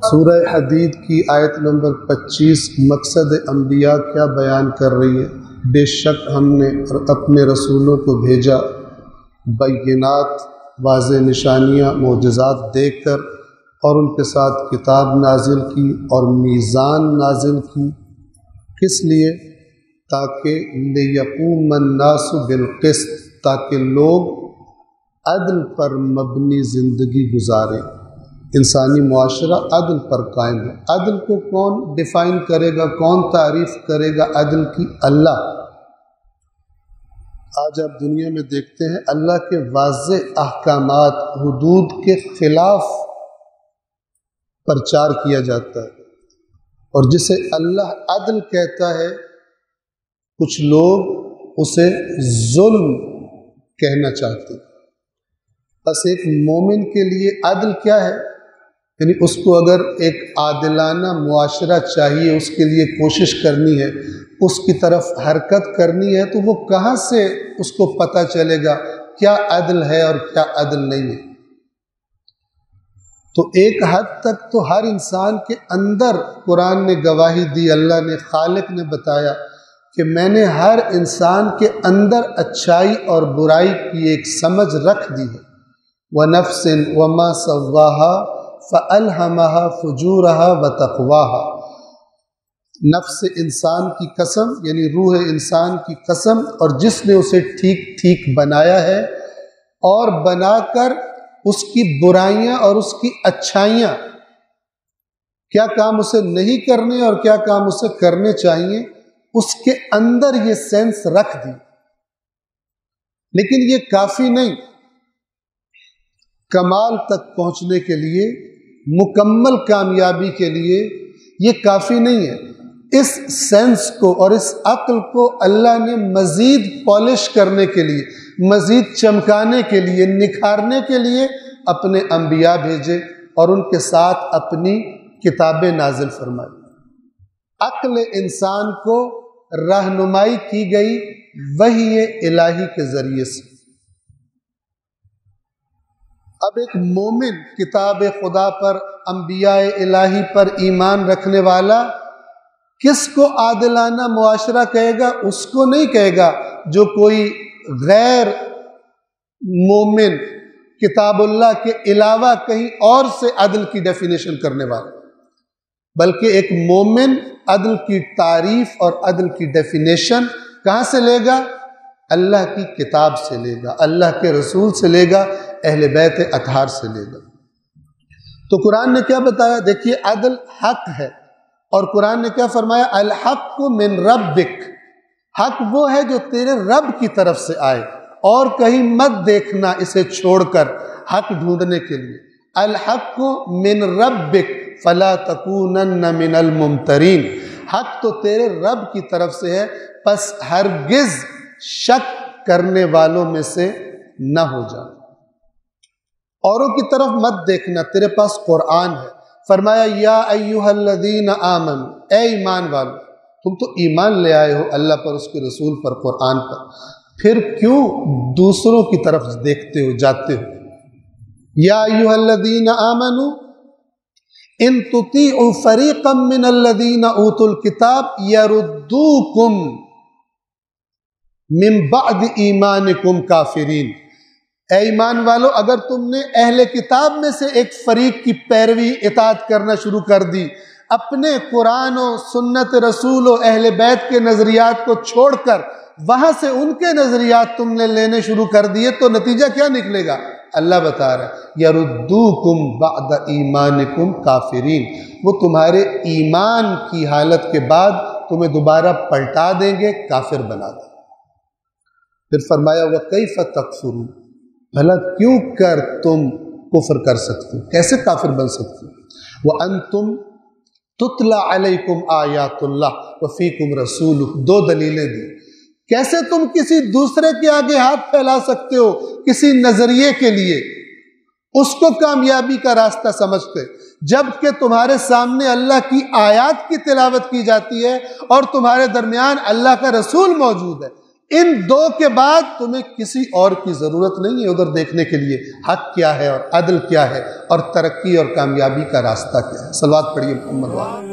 سورہ حدید کی آیت نمبر 25 مقصد انبیاء کیا بیان کر رہی ہے؟ بے شک ہم نے اپنے رسولوں کو بھیجا بینات، واضح نشانیاں، معجزات دے کر، اور ان کے ساتھ کتاب نازل کی اور میزان نازل کی۔ کس لیے؟ تاکہ لیقوم الناس بالقسط، تاکہ لوگ عدل پر مبنی زندگی گزاریں، انسانی معاشرہ عدل پر قائم ہے۔ عدل کو کون ڈیفائن کرے گا، کون تعریف کرے گا عدل کی؟ اللہ۔ آج آپ دنیا میں دیکھتے ہیں اللہ کے واضح احکامات، حدود کے خلاف پرچار کیا جاتا ہے، اور جسے اللہ عدل کہتا ہے کچھ لوگ اسے ظلم کہنا چاہتے ہیں۔ بس ایک مومن کے لیے عدل کیا ہے؟ یعنی اس کو اگر ایک عادلانہ معاشرہ چاہیے، اس کے لیے کوشش کرنی ہے، اس کی طرف حرکت کرنی ہے، تو وہ کہاں سے اس کو پتہ چلے گا کیا عدل ہے اور کیا عدل نہیں ہے؟ تو ایک حد تک تو ہر انسان کے اندر قرآن نے گواہی دی، اللہ نے، خالق نے بتایا کہ میں نے ہر انسان کے اندر اچھائی اور برائی کی ایک سمجھ رکھ دی ہے۔ وَنَفْسٍ وَمَا سَوَّاهَا فَأَلْهَمَهَا فُجُورَهَا وَتَقْوَاهَا، نفس انسان کی قسم، یعنی روح انسان کی قسم، اور جس نے اسے ٹھیک ٹھیک بنایا ہے اور بنا کر اس کی برائیاں اور اس کی اچھائیاں، کیا کام اسے نہیں کرنے اور کیا کام اسے کرنے چاہیے، اس کے اندر یہ سینس رکھ دی۔ لیکن یہ کافی نہیں، کمال تک پہنچنے کے لیے، مکمل کامیابی کے لیے یہ کافی نہیں ہے۔ اس سینس کو اور اس عقل کو اللہ نے مزید پالش کرنے کے لیے، مزید چمکانے کے لیے، نکھارنے کے لیے اپنے انبیاء بھیجے اور ان کے ساتھ اپنی کتابیں نازل فرمائی۔ عقل انسان کو رہنمائی کی گئی وحی الہی کے ذریعے سے۔ اب ایک مومن کتاب خدا پر، انبیاء الہی پر ایمان رکھنے والا کس کو عادلانہ معاشرہ کہے گا؟ اس کو نہیں کہے گا جو کوئی غیر مومن کتاب اللہ کے علاوہ کہیں اور سے عدل کی ڈیفینیشن کرنے والا، بلکہ ایک مومن عدل کی تعریف اور عدل کی ڈیفینیشن کہاں سے لے گا؟ اللہ کی کتاب سے لے گا، اللہ کے رسول سے لے گا، اہل بیت اطہار سے لے گا۔ تو قرآن نے کیا بتایا؟ دیکھیے، عدل حق ہے، اور قرآن نے کیا فرمایا؟ الحق من ربک، حق وہ ہے جو تیرے رب کی طرف سے آئے، اور کہیں مت دیکھنا اسے چھوڑ کر حق ڈھونڈنے کے لیے۔ الحق من ربک فلا تکونن من الممترین، حق تو تیرے رب کی طرف سے ہے، پس ہرگز شک کرنے والوں میں سے نہ ہو جا، اوروں کی طرف مت دیکھنا، تیرے پاس قرآن ہے۔ فرمایا یا ایھا الذین آمنوا، اے ایمان والو، تم تو ایمان لے آئے ہو اللہ پر، اس کے رسول پر، قرآن پر، پھر کیوں دوسروں کی طرف دیکھتے ہو، جاتے ہو؟ یا ایھا الذین آمنوا ان تطیعوا فریقا من الذین اوتوا الکتاب یردوکم من بعد ایمانکم کافرین، اے ایمان والو، اگر تم نے اہل کتاب میں سے ایک فریق کی پیروی، اطاعت کرنا شروع کر دی، اپنے قرآن و سنت رسول و اہل بیت کے نظریات کو چھوڑ کر وہاں سے ان کے نظریات تم نے لینے شروع کر دیے، تو نتیجہ کیا نکلے گا؟ اللہ بتا رہا ہے یردوکم بعد ایمانکم کافرین، وہ تمہارے ایمان کی حالت کے بعد تمہیں دوبارہ پلٹا دیں گے، کافر بنا دیں گے۔ پھر فرمایا وَكَيْفَ تَكْفُرُونَ، بھلا کیوں کر تم کفر کر سکتے ہو، کیسے کافر بن سکتے ہو؟ وَأَنْتُمْ تُتْلَى عَلَيْكُمْ آیَاتُ اللَّهِ وَفِيكُمْ رَسُولُهُ، دو دلیلیں دی۔ کیسے تم کسی دوسرے کے آگے ہاتھ پھیلا سکتے ہو کسی نظریے کے لیے، اس کو کامیابی کا راستہ سمجھتے، جبکہ تمہارے سامنے اللہ کی آیات کی تلاوت کی جاتی ہے اور تمہارے درمیان اللہ کا رسول موجود ہے، ان دو کے بعد تمہیں کسی اور کی ضرورت نہیں ہے ادھر دیکھنے کے لیے حق کیا ہے اور عدل کیا ہے اور ترقی اور کامیابی کا راستہ کیا ہے۔ صلوات پڑھیے محمد وعلیہ۔